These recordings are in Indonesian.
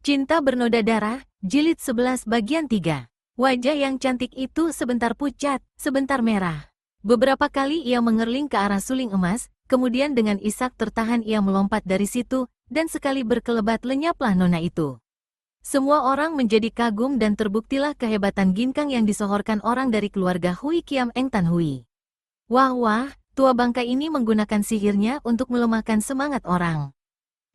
Cinta Bernoda Darah, Jilid 11 bagian 3. Wajah yang cantik itu sebentar pucat, sebentar merah. Beberapa kali ia mengerling ke arah suling emas, kemudian dengan isak tertahan ia melompat dari situ, dan sekali berkelebat lenyaplah nona itu. Semua orang menjadi kagum dan terbuktilah kehebatan ginkang yang disohorkan orang dari keluarga Hui Kiam Eng Tan Hui. Wah wah, tua bangka ini menggunakan sihirnya untuk melemahkan semangat orang.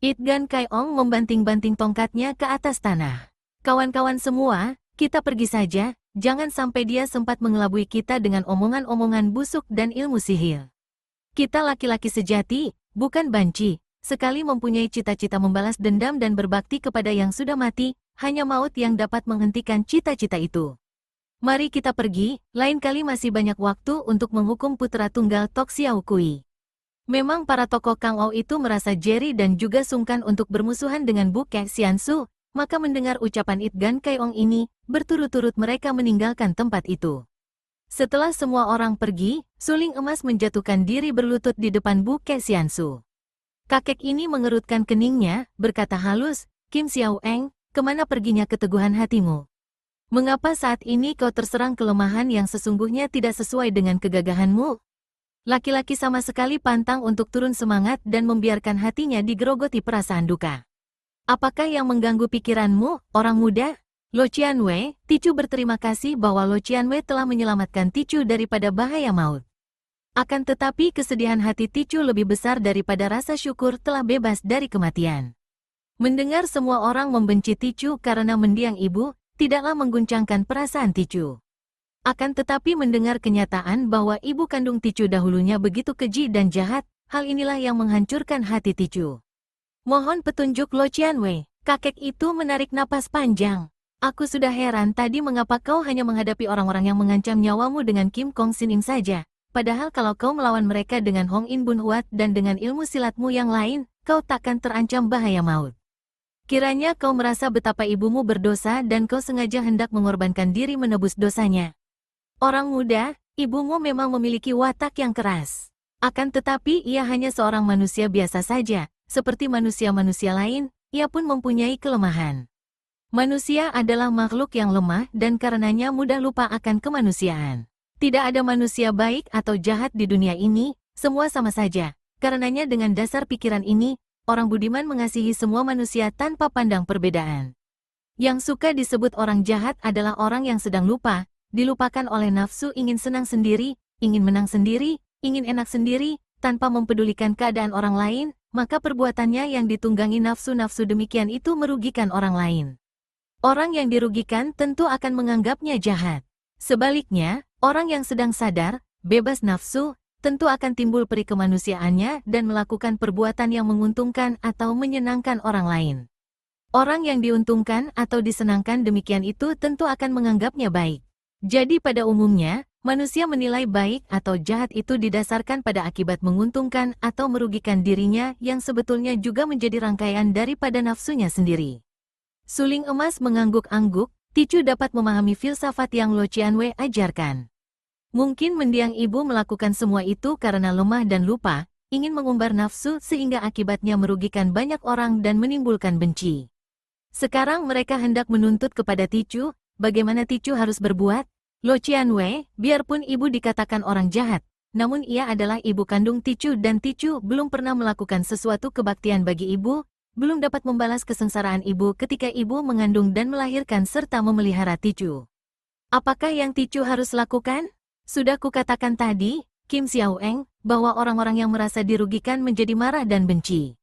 Itgan Kaiong membanting-banting tongkatnya ke atas tanah. Kawan-kawan semua, kita pergi saja, jangan sampai dia sempat mengelabui kita dengan omongan-omongan busuk dan ilmu sihir. Kita laki-laki sejati, bukan banci, sekali mempunyai cita-cita membalas dendam dan berbakti kepada yang sudah mati, hanya maut yang dapat menghentikan cita-cita itu. Mari kita pergi, lain kali masih banyak waktu untuk menghukum putra tunggal Tok Xiao Kui. Memang para tokoh Kang Ou itu merasa jeri dan juga sungkan untuk bermusuhan dengan Buke Xiansu, maka mendengar ucapan Itgan Kaiong ini, berturut-turut mereka meninggalkan tempat itu. Setelah semua orang pergi, suling emas menjatuhkan diri berlutut di depan Buke Xiansu. Kakek ini mengerutkan keningnya, berkata halus, Kim Xiao Eng, kemana perginya keteguhan hatimu? Mengapa saat ini kau terserang kelemahan yang sesungguhnya tidak sesuai dengan kegagahanmu? Laki-laki sama sekali pantang untuk turun semangat dan membiarkan hatinya digerogoti perasaan duka. Apakah yang mengganggu pikiranmu, orang muda? Lo Qianwei, Ticu berterima kasih bahwa Lo Qianwei telah menyelamatkan Ticu daripada bahaya maut. Akan tetapi kesedihan hati Ticu lebih besar daripada rasa syukur telah bebas dari kematian. Mendengar semua orang membenci Ticu karena mendiang ibu, tidaklah mengguncangkan perasaan Ticu. Akan tetapi mendengar kenyataan bahwa ibu kandung Ticu dahulunya begitu keji dan jahat, hal inilah yang menghancurkan hati Ticu. Mohon petunjuk Lo Qianwei, kakek itu menarik napas panjang. Aku sudah heran tadi mengapa kau hanya menghadapi orang-orang yang mengancam nyawamu dengan Kim Kong Sining saja, padahal kalau kau melawan mereka dengan Hong In Bun Huat dan dengan ilmu silatmu yang lain, kau takkan terancam bahaya maut. Kiranya kau merasa betapa ibumu berdosa dan kau sengaja hendak mengorbankan diri menebus dosanya. Orang muda, ibumu memang memiliki watak yang keras. Akan tetapi ia hanya seorang manusia biasa saja, seperti manusia-manusia lain, ia pun mempunyai kelemahan. Manusia adalah makhluk yang lemah dan karenanya mudah lupa akan kemanusiaan. Tidak ada manusia baik atau jahat di dunia ini, semua sama saja. Karenanya dengan dasar pikiran ini, orang budiman mengasihi semua manusia tanpa pandang perbedaan. Yang suka disebut orang jahat adalah orang yang sedang lupa, dilupakan oleh nafsu ingin senang sendiri, ingin menang sendiri, ingin enak sendiri, tanpa mempedulikan keadaan orang lain, maka perbuatannya yang ditunggangi nafsu-nafsu demikian itu merugikan orang lain. Orang yang dirugikan tentu akan menganggapnya jahat. Sebaliknya, orang yang sedang sadar, bebas nafsu, tentu akan timbul peri kemanusiaannya dan melakukan perbuatan yang menguntungkan atau menyenangkan orang lain. Orang yang diuntungkan atau disenangkan demikian itu tentu akan menganggapnya baik. Jadi pada umumnya, manusia menilai baik atau jahat itu didasarkan pada akibat menguntungkan atau merugikan dirinya yang sebetulnya juga menjadi rangkaian daripada nafsunya sendiri. Suling emas mengangguk-angguk, Ticu dapat memahami filsafat yang Lo Qianwei ajarkan. Mungkin mendiang ibu melakukan semua itu karena lemah dan lupa, ingin mengumbar nafsu sehingga akibatnya merugikan banyak orang dan menimbulkan benci. Sekarang mereka hendak menuntut kepada Ticu, bagaimana Ticu harus berbuat? Lo Qianwei, biarpun ibu dikatakan orang jahat, namun ia adalah ibu kandung Ticu dan Ticu belum pernah melakukan sesuatu kebaktian bagi ibu, belum dapat membalas kesengsaraan ibu ketika ibu mengandung dan melahirkan serta memelihara Ticu. Apakah yang Ticu harus lakukan? Sudah kukatakan tadi, Kim Xiao Eng, bahwa orang-orang yang merasa dirugikan menjadi marah dan benci.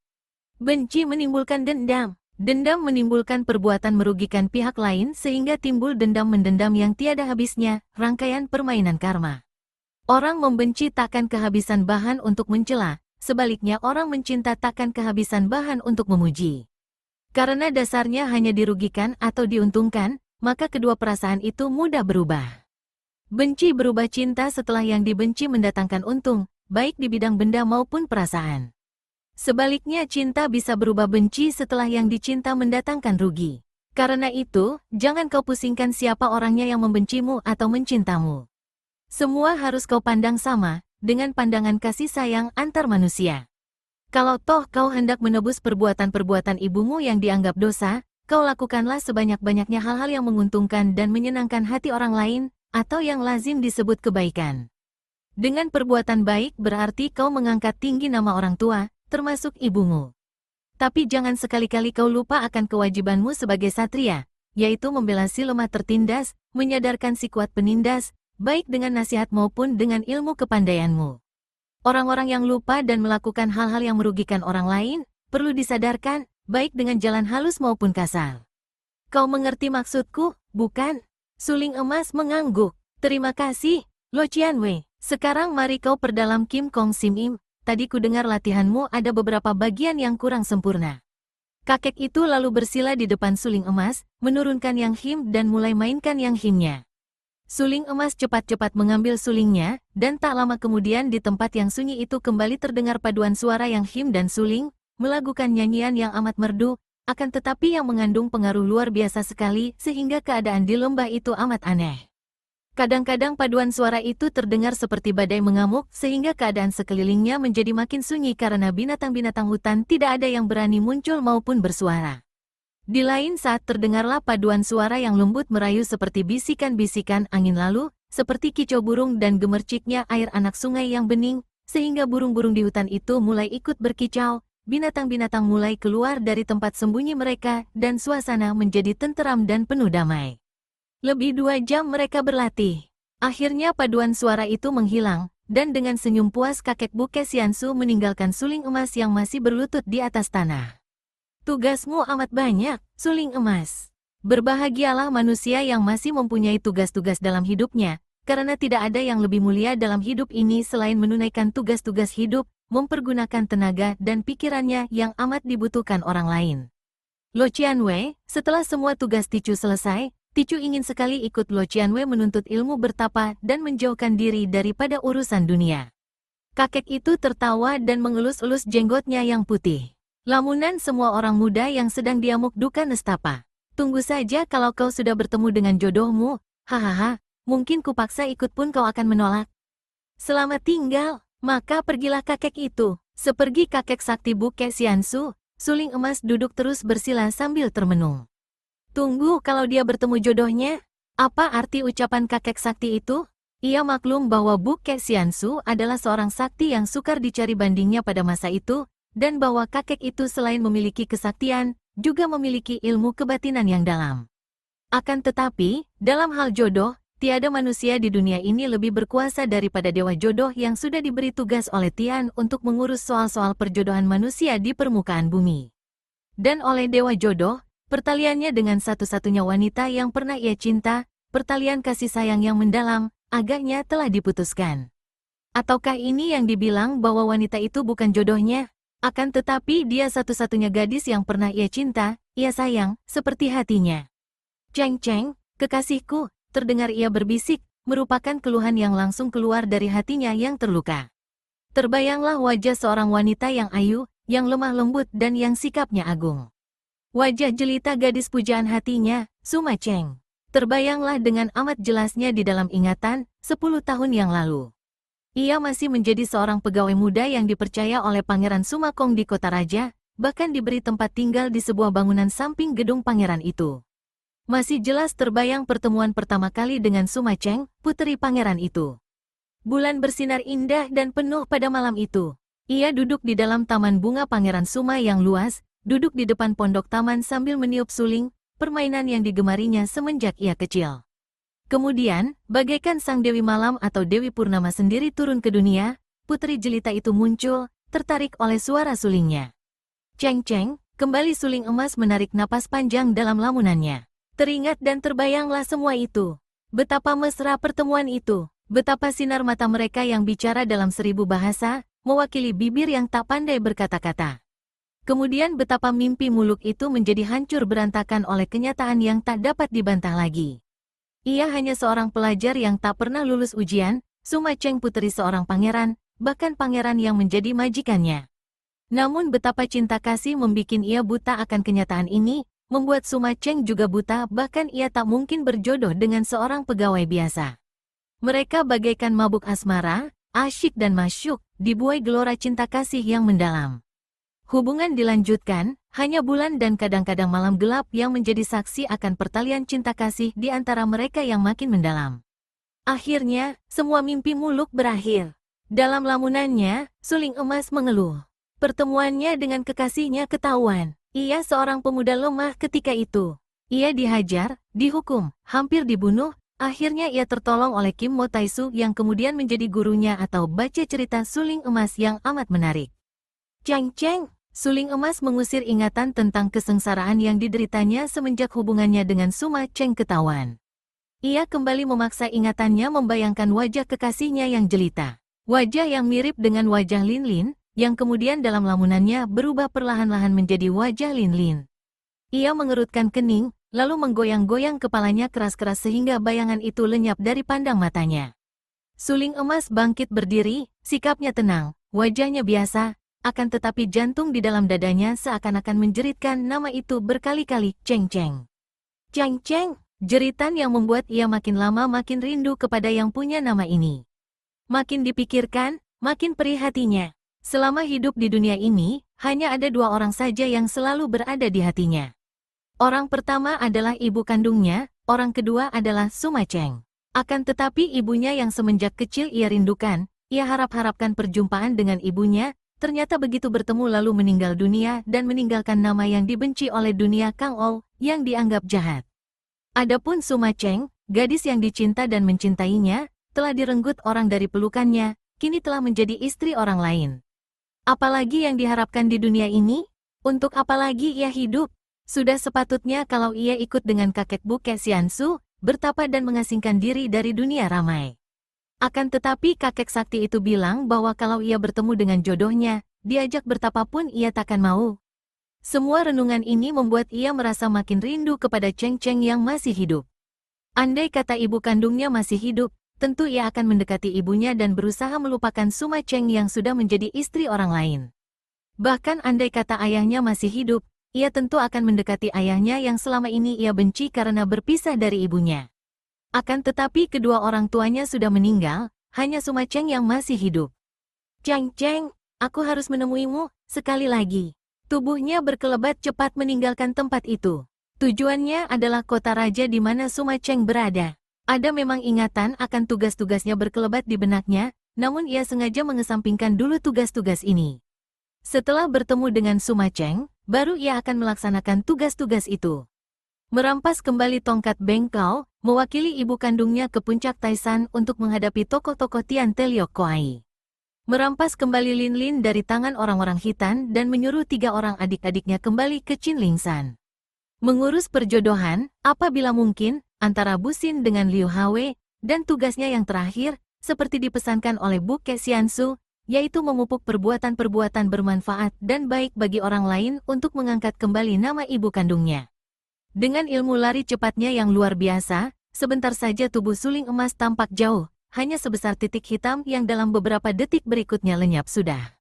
Benci menimbulkan dendam. Dendam menimbulkan perbuatan merugikan pihak lain sehingga timbul dendam mendendam yang tiada habisnya, rangkaian permainan karma. Orang membenci takkan kehabisan bahan untuk mencela, sebaliknya orang mencinta takkan kehabisan bahan untuk memuji. Karena dasarnya hanya dirugikan atau diuntungkan, maka kedua perasaan itu mudah berubah. Benci berubah cinta setelah yang dibenci mendatangkan untung, baik di bidang benda maupun perasaan. Sebaliknya cinta bisa berubah benci setelah yang dicinta mendatangkan rugi. Karena itu, jangan kau pusingkan siapa orangnya yang membencimu atau mencintamu. Semua harus kau pandang sama, dengan pandangan kasih sayang antar manusia. Kalau toh kau hendak menebus perbuatan-perbuatan ibumu yang dianggap dosa, kau lakukanlah sebanyak-banyaknya hal-hal yang menguntungkan dan menyenangkan hati orang lain, atau yang lazim disebut kebaikan. Dengan perbuatan baik berarti kau mengangkat tinggi nama orang tua, termasuk ibumu. Tapi jangan sekali-kali kau lupa akan kewajibanmu sebagai satria, yaitu membela si lemah tertindas, menyadarkan si kuat penindas, baik dengan nasihat maupun dengan ilmu kepandaianmu. Orang-orang yang lupa dan melakukan hal-hal yang merugikan orang lain, perlu disadarkan, baik dengan jalan halus maupun kasar. Kau mengerti maksudku, bukan? Suling emas mengangguk. Terima kasih, Lo Qianwei. Sekarang mari kau perdalam Kim Kong Sim Im. Tadi ku dengar latihanmu ada beberapa bagian yang kurang sempurna. Kakek itu lalu bersila di depan suling emas, menurunkan yang him dan mulai mainkan yang himnya. Suling emas cepat-cepat mengambil sulingnya, dan tak lama kemudian di tempat yang sunyi itu kembali terdengar paduan suara yang him dan suling, melakukan nyanyian yang amat merdu, akan tetapi yang mengandung pengaruh luar biasa sekali sehingga keadaan di lembah itu amat aneh. Kadang-kadang paduan suara itu terdengar seperti badai mengamuk sehingga keadaan sekelilingnya menjadi makin sunyi karena binatang-binatang hutan tidak ada yang berani muncul maupun bersuara. Di lain saat terdengarlah paduan suara yang lembut merayu seperti bisikan-bisikan angin lalu, seperti kicau burung dan gemerciknya air anak sungai yang bening, sehingga burung-burung di hutan itu mulai ikut berkicau, binatang-binatang mulai keluar dari tempat sembunyi mereka dan suasana menjadi tenteram dan penuh damai. Lebih 2 jam mereka berlatih. Akhirnya paduan suara itu menghilang, dan dengan senyum puas kakek Buke Xiansu meninggalkan suling emas yang masih berlutut di atas tanah. Tugasmu amat banyak, suling emas. Berbahagialah manusia yang masih mempunyai tugas-tugas dalam hidupnya, karena tidak ada yang lebih mulia dalam hidup ini selain menunaikan tugas-tugas hidup, mempergunakan tenaga dan pikirannya yang amat dibutuhkan orang lain. Lo Qianwei, setelah semua tugas Ticu selesai, Ticu ingin sekali ikut Lo Qianwei menuntut ilmu bertapa dan menjauhkan diri daripada urusan dunia. Kakek itu tertawa dan mengelus-elus jenggotnya yang putih. Lamunan semua orang muda yang sedang diamuk duka nestapa. Tunggu saja kalau kau sudah bertemu dengan jodohmu, hahaha, mungkin kupaksa ikut pun kau akan menolak. Selamat tinggal, maka pergilah kakek itu. Sepergi kakek sakti Buke Xiansu, suling emas duduk terus bersila sambil termenung. Tunggu kalau dia bertemu jodohnya. Apa arti ucapan kakek sakti itu? Ia maklum bahwa Buke Xiansu adalah seorang sakti yang sukar dicari bandingnya pada masa itu, dan bahwa kakek itu selain memiliki kesaktian, juga memiliki ilmu kebatinan yang dalam. Akan tetapi, dalam hal jodoh, tiada manusia di dunia ini lebih berkuasa daripada dewa jodoh yang sudah diberi tugas oleh Tian untuk mengurus soal-soal perjodohan manusia di permukaan bumi. Dan oleh dewa jodoh, pertaliannya dengan satu-satunya wanita yang pernah ia cinta, pertalian kasih sayang yang mendalam, agaknya telah diputuskan. Ataukah ini yang dibilang bahwa wanita itu bukan jodohnya? Akan tetapi dia satu-satunya gadis yang pernah ia cinta, ia sayang, seperti hatinya. Ceng-ceng, kekasihku, terdengar ia berbisik, merupakan keluhan yang langsung keluar dari hatinya yang terluka. Terbayanglah wajah seorang wanita yang ayu, yang lemah lembut dan yang sikapnya agung. Wajah jelita gadis pujaan hatinya, Suma Cheng. Terbayanglah dengan amat jelasnya di dalam ingatan, 10 tahun yang lalu. Ia masih menjadi seorang pegawai muda yang dipercaya oleh Pangeran Suma Kong di kota raja, bahkan diberi tempat tinggal di sebuah bangunan samping gedung pangeran itu. Masih jelas terbayang pertemuan pertama kali dengan Suma Cheng, puteri pangeran itu. Bulan bersinar indah dan penuh pada malam itu. Ia duduk di dalam taman bunga Pangeran Suma yang luas, duduk di depan pondok taman sambil meniup suling, permainan yang digemarinya semenjak ia kecil. Kemudian, bagaikan sang Dewi Malam atau Dewi Purnama sendiri turun ke dunia, putri jelita itu muncul, tertarik oleh suara sulingnya. Ceng-ceng, kembali suling emas menarik napas panjang dalam lamunannya. Teringat dan terbayanglah semua itu. Betapa mesra pertemuan itu, betapa sinar mata mereka yang bicara dalam 1000 bahasa, mewakili bibir yang tak pandai berkata-kata. Kemudian betapa mimpi muluk itu menjadi hancur berantakan oleh kenyataan yang tak dapat dibantah lagi. Ia hanya seorang pelajar yang tak pernah lulus ujian, Suma Cheng puteri seorang pangeran, bahkan pangeran yang menjadi majikannya. Namun betapa cinta kasih membuat ia buta akan kenyataan ini, membuat Suma Cheng juga buta bahkan ia tak mungkin berjodoh dengan seorang pegawai biasa. Mereka bagaikan mabuk asmara, asyik dan masyuk, dibuai gelora cinta kasih yang mendalam. Hubungan dilanjutkan, hanya bulan dan kadang-kadang malam gelap yang menjadi saksi akan pertalian cinta kasih di antara mereka yang makin mendalam. Akhirnya, semua mimpi muluk berakhir. Dalam lamunannya, Suling Emas mengeluh. Pertemuannya dengan kekasihnya ketahuan. Ia seorang pemuda lemah ketika itu. Ia dihajar, dihukum, hampir dibunuh. Akhirnya ia tertolong oleh Kim Mo Taisu yang kemudian menjadi gurunya atau baca cerita Suling Emas yang amat menarik. Cheng Cheng, Suling Emas mengusir ingatan tentang kesengsaraan yang dideritanya semenjak hubungannya dengan Suma Cheng ketahuan. Ia kembali memaksa ingatannya membayangkan wajah kekasihnya yang jelita. Wajah yang mirip dengan wajah Lin Lin, yang kemudian dalam lamunannya berubah perlahan-lahan menjadi wajah Lin Lin. Ia mengerutkan kening, lalu menggoyang-goyang kepalanya keras-keras sehingga bayangan itu lenyap dari pandang matanya. Suling Emas bangkit berdiri, sikapnya tenang, wajahnya biasa, akan tetapi jantung di dalam dadanya seakan-akan menjeritkan nama itu berkali-kali, Cheng Cheng. Cheng Cheng, jeritan yang membuat ia makin lama makin rindu kepada yang punya nama ini. Makin dipikirkan, makin perih hatinya. Selama hidup di dunia ini, hanya ada dua orang saja yang selalu berada di hatinya. Orang pertama adalah ibu kandungnya, orang kedua adalah Suma Cheng. Akan tetapi ibunya yang semenjak kecil ia rindukan, ia harap-harapkan perjumpaan dengan ibunya, ternyata begitu bertemu lalu meninggal dunia dan meninggalkan nama yang dibenci oleh dunia Kang Ol, yang dianggap jahat. Adapun Suma Cheng, gadis yang dicinta dan mencintainya, telah direnggut orang dari pelukannya, kini telah menjadi istri orang lain. Apalagi yang diharapkan di dunia ini? Untuk apa lagi ia hidup? Sudah sepatutnya kalau ia ikut dengan kakek Buke Xiansu, bertapa dan mengasingkan diri dari dunia ramai. Akan tetapi kakek sakti itu bilang bahwa kalau ia bertemu dengan jodohnya, diajak bertapa pun ia takkan mau. Semua renungan ini membuat ia merasa makin rindu kepada Cheng Cheng yang masih hidup. Andai kata ibu kandungnya masih hidup, tentu ia akan mendekati ibunya dan berusaha melupakan Suma Cheng yang sudah menjadi istri orang lain. Bahkan andai kata ayahnya masih hidup, ia tentu akan mendekati ayahnya yang selama ini ia benci karena berpisah dari ibunya. Akan tetapi kedua orang tuanya sudah meninggal, hanya Suma Cheng yang masih hidup. Cheng Cheng, aku harus menemuimu, sekali lagi. Tubuhnya berkelebat cepat meninggalkan tempat itu. Tujuannya adalah kota raja di mana Suma Cheng berada. Ada memang ingatan akan tugas-tugasnya berkelebat di benaknya, namun ia sengaja mengesampingkan dulu tugas-tugas ini. Setelah bertemu dengan Suma Cheng, baru ia akan melaksanakan tugas-tugas itu. Merampas kembali tongkat Beng Kao, mewakili ibu kandungnya ke puncak Taisan untuk menghadapi tokoh-tokoh Tian Teliok Koai. Merampas kembali Lin Lin dari tangan orang-orang Hitan dan menyuruh 3 orang adik-adiknya kembali ke Qinlingshan. Mengurus perjodohan, apabila mungkin, antara Bu Xin dengan Liu Hawei, dan tugasnya yang terakhir, seperti dipesankan oleh Buke Xiansu, yaitu memupuk perbuatan-perbuatan bermanfaat dan baik bagi orang lain untuk mengangkat kembali nama ibu kandungnya. Dengan ilmu lari cepatnya yang luar biasa, sebentar saja tubuh Suling Emas tampak jauh, hanya sebesar titik hitam yang dalam beberapa detik berikutnya lenyap sudah.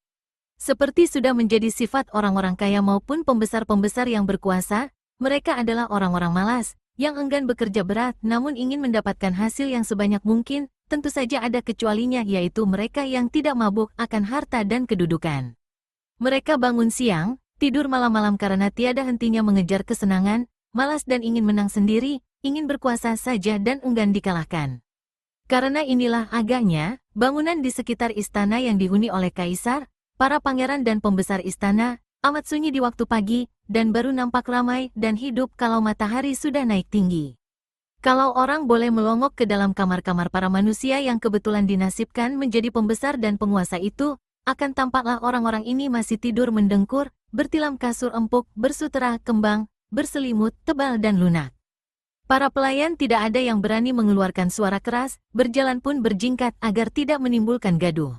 Seperti sudah menjadi sifat orang-orang kaya maupun pembesar-pembesar yang berkuasa, mereka adalah orang-orang malas, yang enggan bekerja berat namun ingin mendapatkan hasil yang sebanyak mungkin, tentu saja ada kecualinya yaitu mereka yang tidak mabuk akan harta dan kedudukan. Mereka bangun siang, tidur malam-malam karena tiada hentinya mengejar kesenangan, malas dan ingin menang sendiri, ingin berkuasa saja dan enggan dikalahkan. Karena inilah agaknya, bangunan di sekitar istana yang dihuni oleh kaisar, para pangeran dan pembesar istana, amat sunyi di waktu pagi, dan baru nampak ramai dan hidup kalau matahari sudah naik tinggi. Kalau orang boleh melongok ke dalam kamar-kamar para manusia yang kebetulan dinasibkan menjadi pembesar dan penguasa itu, akan tampaklah orang-orang ini masih tidur mendengkur, bertilam kasur empuk, bersutera kembang, berselimut, tebal dan lunak. Para pelayan tidak ada yang berani mengeluarkan suara keras, berjalan pun berjingkat agar tidak menimbulkan gaduh.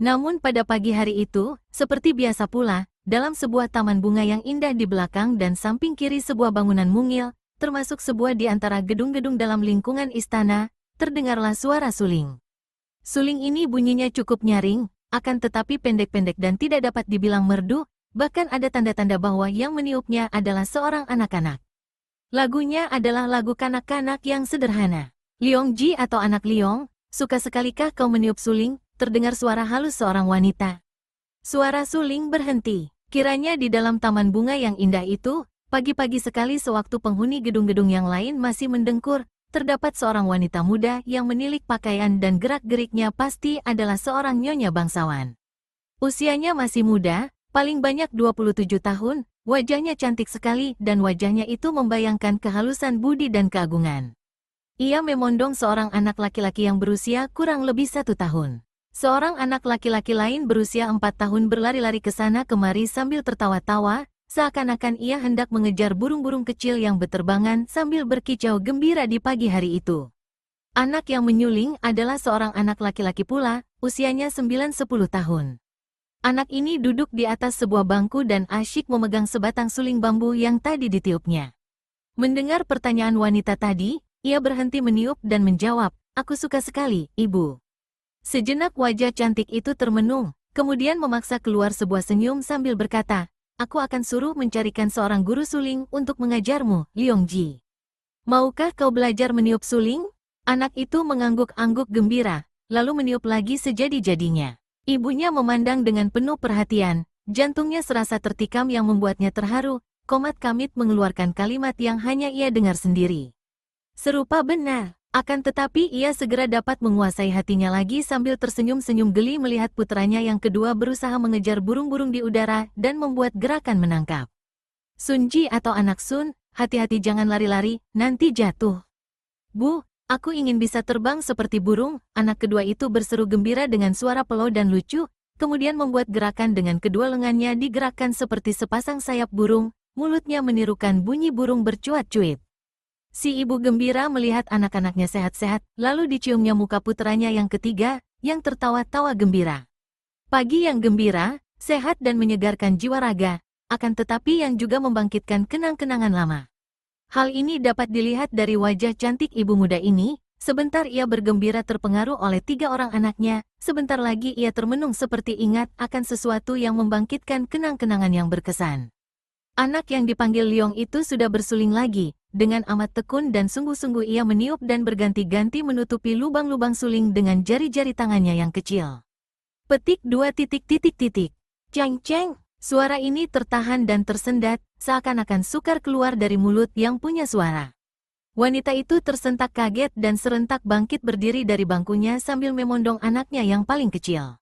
Namun pada pagi hari itu, seperti biasa pula, dalam sebuah taman bunga yang indah di belakang dan samping kiri sebuah bangunan mungil, termasuk sebuah di antara gedung-gedung dalam lingkungan istana, terdengarlah suara suling. Suling ini bunyinya cukup nyaring, akan tetapi pendek-pendek dan tidak dapat dibilang merdu, bahkan ada tanda-tanda bahwa yang meniupnya adalah seorang anak-anak. Lagunya adalah lagu kanak-kanak yang sederhana. Liong Ji atau anak Liong, suka sekalikah kau meniup suling? Terdengar suara halus seorang wanita. Suara suling berhenti. Kiranya di dalam taman bunga yang indah itu, pagi-pagi sekali sewaktu penghuni gedung-gedung yang lain masih mendengkur, terdapat seorang wanita muda yang menilik pakaian dan gerak-geriknya pasti adalah seorang nyonya bangsawan. Usianya masih muda, paling banyak 27 tahun, wajahnya cantik sekali dan wajahnya itu membayangkan kehalusan budi dan keagungan. Ia memondong seorang anak laki-laki yang berusia kurang lebih 1 tahun. Seorang anak laki-laki lain berusia 4 tahun berlari-lari ke sana kemari sambil tertawa-tawa, seakan-akan ia hendak mengejar burung-burung kecil yang berterbangan sambil berkicau gembira di pagi hari itu. Anak yang menyuling adalah seorang anak laki-laki pula, usianya 9-10 tahun. Anak ini duduk di atas sebuah bangku dan asyik memegang sebatang suling bambu yang tadi ditiupnya. Mendengar pertanyaan wanita tadi, ia berhenti meniup dan menjawab, "Aku suka sekali, Ibu." Sejenak wajah cantik itu termenung, kemudian memaksa keluar sebuah senyum sambil berkata, "Aku akan suruh mencarikan seorang guru suling untuk mengajarmu, Liongji. Maukah kau belajar meniup suling?" Anak itu mengangguk-angguk gembira, lalu meniup lagi sejadi-jadinya. Ibunya memandang dengan penuh perhatian, jantungnya serasa tertikam yang membuatnya terharu, komat kamit mengeluarkan kalimat yang hanya ia dengar sendiri. Serupa benar. Akan tetapi ia segera dapat menguasai hatinya lagi sambil tersenyum-senyum geli melihat putranya yang kedua berusaha mengejar burung-burung di udara dan membuat gerakan menangkap. "Sunji atau anak Sun, hati-hati jangan lari-lari, nanti jatuh." "Bu, aku ingin bisa terbang seperti burung," anak kedua itu berseru gembira dengan suara pelau dan lucu, kemudian membuat gerakan dengan kedua lengannya digerakkan seperti sepasang sayap burung, mulutnya menirukan bunyi burung bercuat-cuit. Si ibu gembira melihat anak-anaknya sehat-sehat, lalu diciumnya muka putranya yang ketiga, yang tertawa-tawa gembira. Pagi yang gembira, sehat dan menyegarkan jiwa raga, akan tetapi yang juga membangkitkan kenang-kenangan lama. Hal ini dapat dilihat dari wajah cantik ibu muda ini, sebentar ia bergembira terpengaruh oleh 3 orang anaknya, sebentar lagi ia termenung seperti ingat akan sesuatu yang membangkitkan kenang-kenangan yang berkesan. Anak yang dipanggil Liong itu sudah bersuling lagi. Dengan amat tekun dan sungguh-sungguh ia meniup dan berganti-ganti menutupi lubang-lubang suling dengan jari-jari tangannya yang kecil. Petik 2 titik. Ceng-ceng, suara ini tertahan dan tersendat, seakan-akan sukar keluar dari mulut yang punya suara. Wanita itu tersentak kaget dan serentak bangkit berdiri dari bangkunya sambil memondong anaknya yang paling kecil.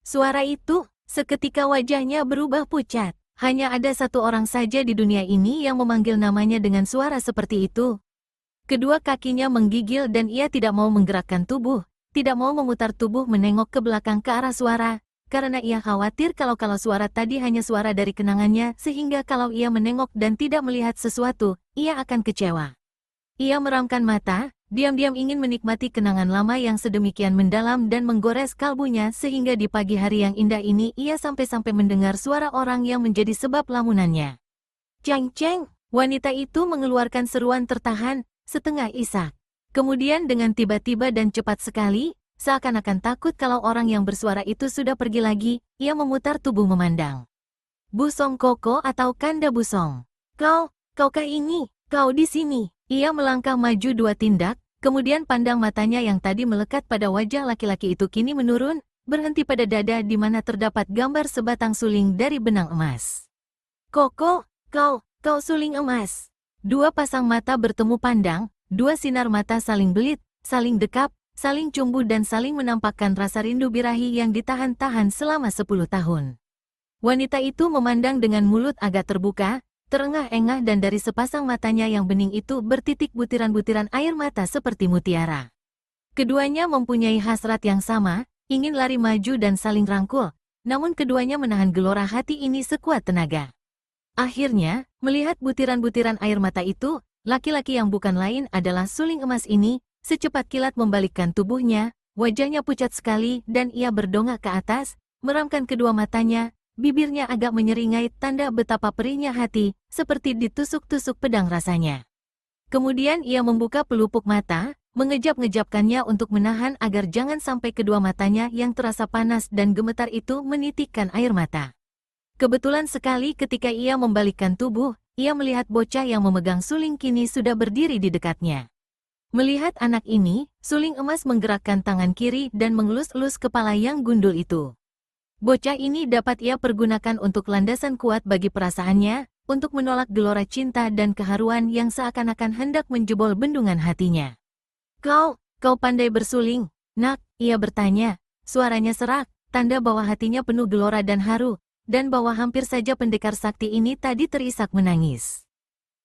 Suara itu, seketika wajahnya berubah pucat. Hanya ada 1 orang saja di dunia ini yang memanggil namanya dengan suara seperti itu. Kedua kakinya menggigil dan ia tidak mau menggerakkan tubuh, tidak mau memutar tubuh menengok ke belakang ke arah suara, karena ia khawatir kalau suara tadi hanya suara dari kenangannya sehingga kalau ia menengok dan tidak melihat sesuatu, ia akan kecewa. Ia meramkan mata, diam-diam ingin menikmati kenangan lama yang sedemikian mendalam dan menggores kalbunya sehingga di pagi hari yang indah ini ia sampai-sampai mendengar suara orang yang menjadi sebab lamunannya. "Ceng-ceng!" Wanita itu mengeluarkan seruan tertahan, setengah isak. Kemudian dengan tiba-tiba dan cepat sekali, seakan-akan takut kalau orang yang bersuara itu sudah pergi lagi, ia memutar tubuh memandang. "Busong Koko atau Kanda Busong? Kaukah ini? Kau di sini?" Ia melangkah maju 2 tindak, kemudian pandang matanya yang tadi melekat pada wajah laki-laki itu kini menurun, berhenti pada dada di mana terdapat gambar sebatang suling dari benang emas. "Koko, kau suling emas." 2 pasang mata bertemu pandang, 2 sinar mata saling belit, saling dekap, saling cumbu dan saling menampakkan rasa rindu birahi yang ditahan-tahan selama 10 tahun. Wanita itu memandang dengan mulut agak terbuka, terengah-engah dan dari sepasang matanya yang bening itu bertitik butiran-butiran air mata seperti mutiara. Keduanya mempunyai hasrat yang sama, ingin lari maju dan saling rangkul, namun keduanya menahan gelora hati ini sekuat tenaga. Akhirnya, melihat butiran-butiran air mata itu, laki-laki yang bukan lain adalah suling emas ini, secepat kilat membalikkan tubuhnya, wajahnya pucat sekali dan ia berdongak ke atas, meramkan kedua matanya, bibirnya agak menyeringai tanda betapa perihnya hati, seperti ditusuk-tusuk pedang rasanya. Kemudian ia membuka pelupuk mata, mengejap-ngejapkannya untuk menahan agar jangan sampai kedua matanya yang terasa panas dan gemetar itu menitikkan air mata. Kebetulan sekali ketika ia membalikkan tubuh, ia melihat bocah yang memegang suling kini sudah berdiri di dekatnya. Melihat anak ini, suling emas menggerakkan tangan kiri dan mengelus-elus kepala yang gundul itu. Bocah ini dapat ia pergunakan untuk landasan kuat bagi perasaannya, untuk menolak gelora cinta dan keharuan yang seakan-akan hendak menjebol bendungan hatinya. Kau pandai bersuling, nak, ia bertanya, suaranya serak, tanda bahwa hatinya penuh gelora dan haru, dan bahwa hampir saja pendekar sakti ini tadi terisak menangis.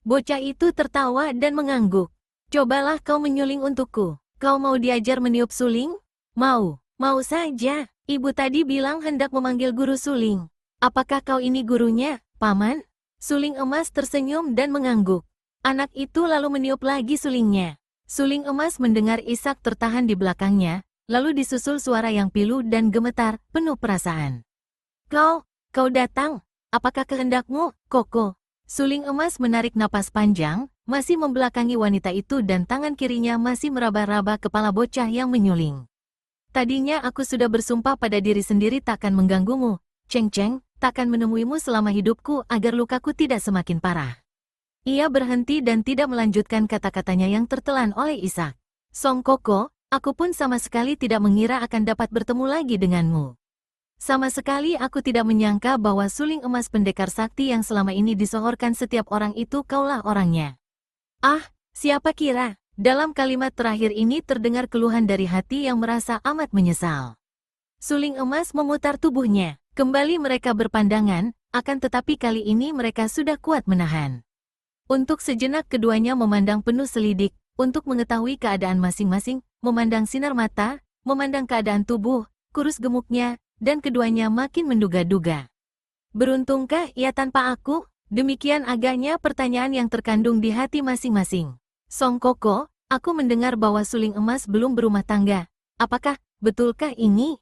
Bocah itu tertawa dan mengangguk. Cobalah kau menyuling untukku. Kau mau diajar meniup suling? Mau saja. Ibu tadi bilang hendak memanggil guru suling. Apakah kau ini gurunya, Paman? Suling emas tersenyum dan mengangguk. Anak itu lalu meniup lagi sulingnya. Suling emas mendengar isak tertahan di belakangnya, lalu disusul suara yang pilu dan gemetar, penuh perasaan. Kau datang. Apakah kehendakmu, Koko? Suling emas menarik napas panjang, masih membelakangi wanita itu dan tangan kirinya masih meraba-raba kepala bocah yang menyuling. Tadinya aku sudah bersumpah pada diri sendiri takkan mengganggumu, Ceng-Ceng, takkan menemuimu selama hidupku agar lukaku tidak semakin parah. Ia berhenti dan tidak melanjutkan kata-katanya yang tertelan oleh Isak. Song Koko, aku pun sama sekali tidak mengira akan dapat bertemu lagi denganmu. Sama sekali aku tidak menyangka bahwa suling emas pendekar sakti yang selama ini disohorkan setiap orang itu kaulah orangnya. Ah, siapa kira? Dalam kalimat terakhir ini terdengar keluhan dari hati yang merasa amat menyesal. Suling emas memutar tubuhnya. Kembali mereka berpandangan, akan tetapi kali ini mereka sudah kuat menahan. Untuk sejenak keduanya memandang penuh selidik, untuk mengetahui keadaan masing-masing, memandang sinar mata, memandang keadaan tubuh, kurus gemuknya, dan keduanya makin menduga-duga. Beruntungkah ia tanpa aku? Demikian agaknya pertanyaan yang terkandung di hati masing-masing. Song Koko, aku mendengar bahwa suling emas belum berumah tangga. Betulkah ini?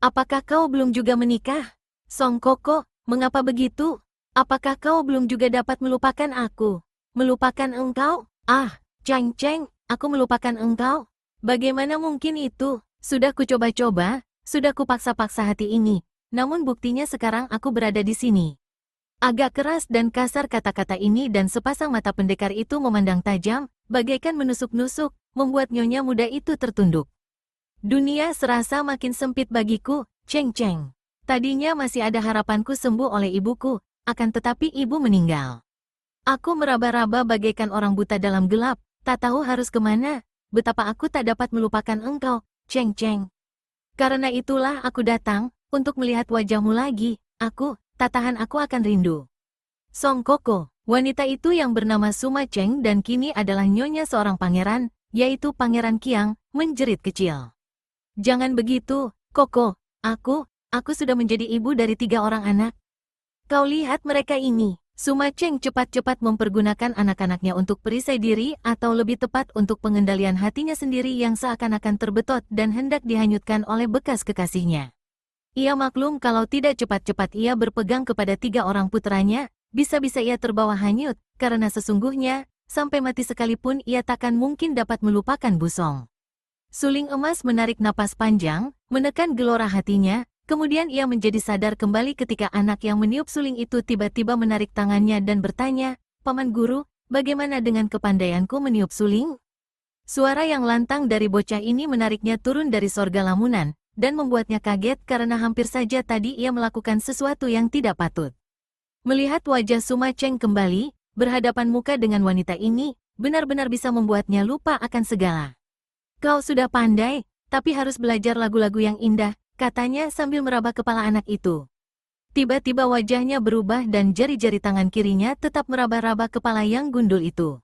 Apakah kau belum juga menikah? Song Koko, mengapa begitu? Apakah kau belum juga dapat melupakan aku? Melupakan engkau? Ah, Ceng-Ceng, aku melupakan engkau? Bagaimana mungkin itu? Sudah kucoba-coba, sudah kupaksa-paksa hati ini, namun buktinya sekarang aku berada di sini. Agak keras dan kasar kata-kata ini dan sepasang mata pendekar itu memandang tajam, bagaikan menusuk-nusuk, membuat nyonya muda itu tertunduk. Dunia serasa makin sempit bagiku, Ceng-Ceng. Tadinya masih ada harapanku sembuh oleh ibuku, akan tetapi ibu meninggal. Aku meraba-raba bagaikan orang buta dalam gelap, tak tahu harus kemana, betapa aku tak dapat melupakan engkau, Ceng-Ceng. Karena itulah aku datang, untuk melihat wajahmu lagi, tak tahan aku akan rindu. Song Koko, wanita itu yang bernama Suma Cheng dan kini adalah nyonya seorang pangeran, yaitu Pangeran Qiang, menjerit kecil. Jangan begitu, Koko, aku sudah menjadi ibu dari 3 orang anak. Kau lihat mereka ini. Suma Cheng cepat-cepat mempergunakan anak-anaknya untuk perisai diri atau lebih tepat untuk pengendalian hatinya sendiri yang seakan-akan terbetot dan hendak dihanyutkan oleh bekas kekasihnya. Ia maklum kalau tidak cepat-cepat ia berpegang kepada 3 orang putranya, bisa-bisa ia terbawa hanyut, karena sesungguhnya, sampai mati sekalipun ia takkan mungkin dapat melupakan Busong. Suling emas menarik napas panjang, menekan gelora hatinya, kemudian ia menjadi sadar kembali ketika anak yang meniup suling itu tiba-tiba menarik tangannya dan bertanya, Paman Guru, bagaimana dengan kepandaianku meniup suling? Suara yang lantang dari bocah ini menariknya turun dari sorga lamunan, dan membuatnya kaget karena hampir saja tadi ia melakukan sesuatu yang tidak patut. Melihat wajah Suma Cheng kembali, berhadapan muka dengan wanita ini, benar-benar bisa membuatnya lupa akan segala. Kau sudah pandai, tapi harus belajar lagu-lagu yang indah, katanya sambil meraba kepala anak itu. Tiba-tiba wajahnya berubah dan jari-jari tangan kirinya tetap meraba-raba kepala yang gundul itu.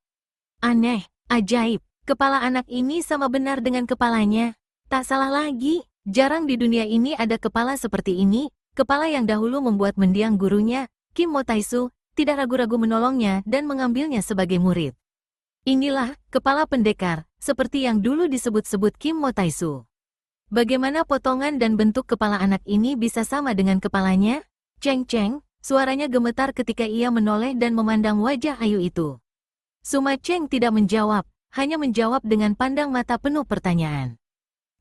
Aneh, ajaib, kepala anak ini sama benar dengan kepalanya. Tak salah lagi, jarang di dunia ini ada kepala seperti ini, kepala yang dahulu membuat mendiang gurunya, Kim Mo Taisu, tidak ragu-ragu menolongnya dan mengambilnya sebagai murid. Inilah, kepala pendekar, seperti yang dulu disebut-sebut Kim Mo Taisu. Bagaimana potongan dan bentuk kepala anak ini bisa sama dengan kepalanya? Ceng-Ceng, suaranya gemetar ketika ia menoleh dan memandang wajah ayu itu. Suma Cheng tidak menjawab, hanya menjawab dengan pandang mata penuh pertanyaan.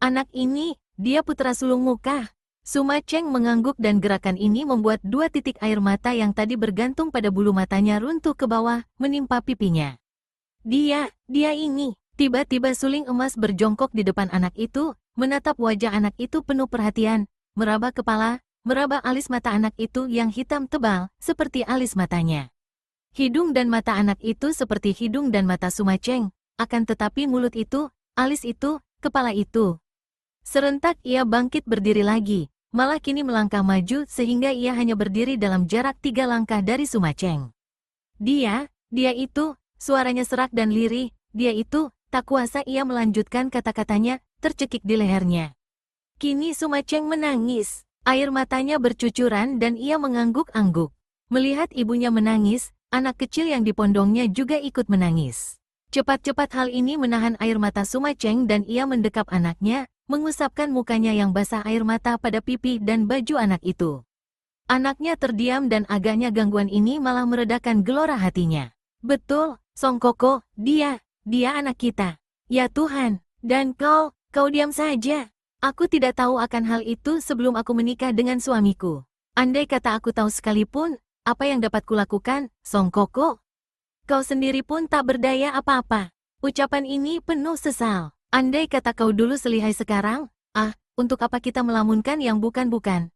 Anak ini, dia putra sulungmu kah? Suma Cheng mengangguk dan gerakan ini membuat 2 titik air mata yang tadi bergantung pada bulu matanya runtuh ke bawah, menimpa pipinya. Dia ini. Tiba-tiba suling emas berjongkok di depan anak itu, menatap wajah anak itu penuh perhatian, meraba kepala, meraba alis mata anak itu yang hitam tebal, seperti alis matanya. Hidung dan mata anak itu seperti hidung dan mata Suma Cheng, akan tetapi mulut itu, alis itu, kepala itu. Serentak ia bangkit berdiri lagi, malah kini melangkah maju sehingga ia hanya berdiri dalam jarak 3 langkah dari Suma Cheng. Dia itu, suaranya serak dan lirih, dia itu, tak kuasa ia melanjutkan kata-katanya, tercekik di lehernya. Kini Suma Cheng menangis, air matanya bercucuran dan ia mengangguk-angguk. Melihat ibunya menangis, anak kecil yang dipondongnya juga ikut menangis. Cepat-cepat hal ini menahan air mata Suma Cheng dan ia mendekap anaknya, mengusapkan mukanya yang basah air mata pada pipi dan baju anak itu. Anaknya terdiam dan agaknya gangguan ini malah meredakan gelora hatinya. Betul, Song Koko, dia anak kita. Ya Tuhan, dan kau diam saja. Aku tidak tahu akan hal itu sebelum aku menikah dengan suamiku. Andai kata aku tahu sekalipun, apa yang dapat kulakukan, Song Koko? Kau sendiri pun tak berdaya apa-apa. Ucapan ini penuh sesal. Andai kata kau dulu selihai sekarang, untuk apa kita melamunkan yang bukan-bukan?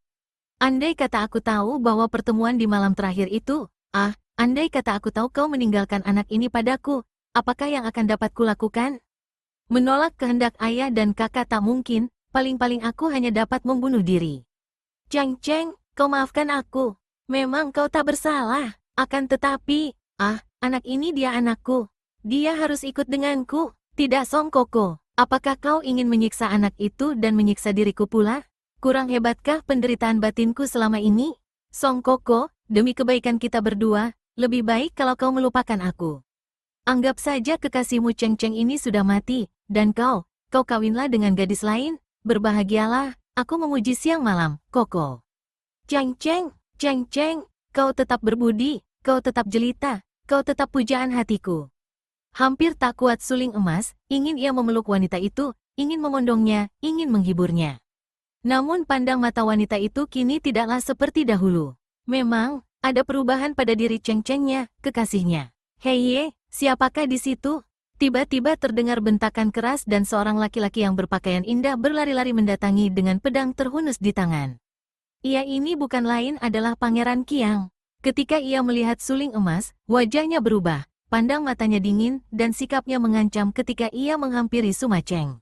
Andai kata aku tahu bahwa pertemuan di malam terakhir itu, andai kata aku tahu kau meninggalkan anak ini padaku, apakah yang akan dapat kulakukan? Menolak kehendak ayah dan kakak tak mungkin, paling-paling aku hanya dapat membunuh diri. Cheng Cheng, kau maafkan aku. Memang kau tak bersalah, akan tetapi, anak ini dia anakku. Dia harus ikut denganku, tidak Song Koko. Apakah kau ingin menyiksa anak itu dan menyiksa diriku pula? Kurang hebatkah penderitaan batinku selama ini? Song Koko, demi kebaikan kita berdua, lebih baik kalau kau melupakan aku. Anggap saja kekasihmu Cheng Cheng ini sudah mati, dan kau kawinlah dengan gadis lain, berbahagialah, aku memuji siang malam, Koko. Cheng Cheng, Cheng Cheng, kau tetap berbudi, kau tetap jelita, kau tetap pujaan hatiku. Hampir tak kuat suling emas, ingin ia memeluk wanita itu, ingin memondongnya, ingin menghiburnya. Namun pandang mata wanita itu kini tidaklah seperti dahulu. Memang, ada perubahan pada diri Cheng Chengnya, kekasihnya. Hei, siapakah di situ? Tiba-tiba terdengar bentakan keras dan seorang laki-laki yang berpakaian indah berlari-lari mendatangi dengan pedang terhunus di tangan. Ia ini bukan lain adalah Pangeran Qiang. Ketika ia melihat suling emas, wajahnya berubah. Pandang matanya dingin, dan sikapnya mengancam ketika ia menghampiri Suma Cheng.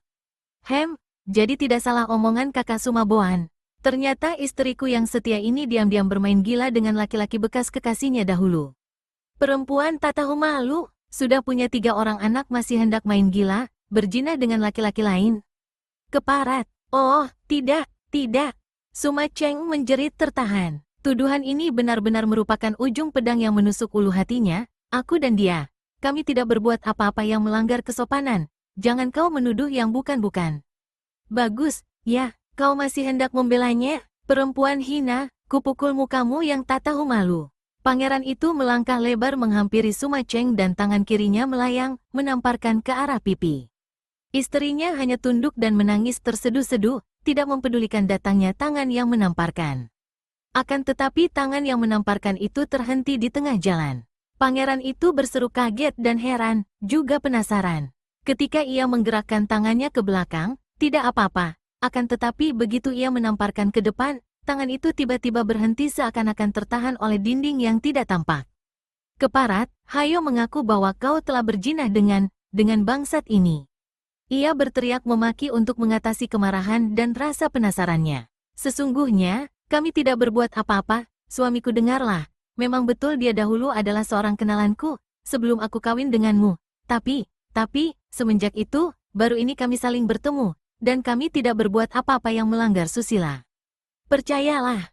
Jadi tidak salah omongan kakak Suma Boan. Ternyata istriku yang setia ini diam-diam bermain gila dengan laki-laki bekas kekasihnya dahulu. Perempuan tak tahu malu, sudah punya 3 orang anak masih hendak main gila, berzina dengan laki-laki lain. Keparat, oh, tidak. Suma Cheng menjerit tertahan. Tuduhan ini benar-benar merupakan ujung pedang yang menusuk ulu hatinya. Aku dan dia, kami tidak berbuat apa-apa yang melanggar kesopanan. Jangan kau menuduh yang bukan-bukan. Bagus, ya, kau masih hendak membelanya? Perempuan hina, kupukul mukamu yang tak tahu malu. Pangeran itu melangkah lebar menghampiri Suma Cheng dan tangan kirinya melayang, menamparkan ke arah pipi. Istrinya hanya tunduk dan menangis terseduh-seduh, tidak mempedulikan datangnya tangan yang menamparkan. Akan tetapi tangan yang menamparkan itu terhenti di tengah jalan. Pangeran itu berseru kaget dan heran, juga penasaran. Ketika ia menggerakkan tangannya ke belakang, tidak apa-apa. Akan tetapi begitu ia menamparkan ke depan, tangan itu tiba-tiba berhenti seakan-akan tertahan oleh dinding yang tidak tampak. Keparat, hayo mengaku bahwa kau telah berzina dengan bangsat ini. Ia berteriak memaki untuk mengatasi kemarahan dan rasa penasarannya. Sesungguhnya, kami tidak berbuat apa-apa, suamiku dengarlah. Memang betul dia dahulu adalah seorang kenalanku, sebelum aku kawin denganmu. Tapi, semenjak itu, baru ini kami saling bertemu, dan kami tidak berbuat apa-apa yang melanggar susila. Percayalah,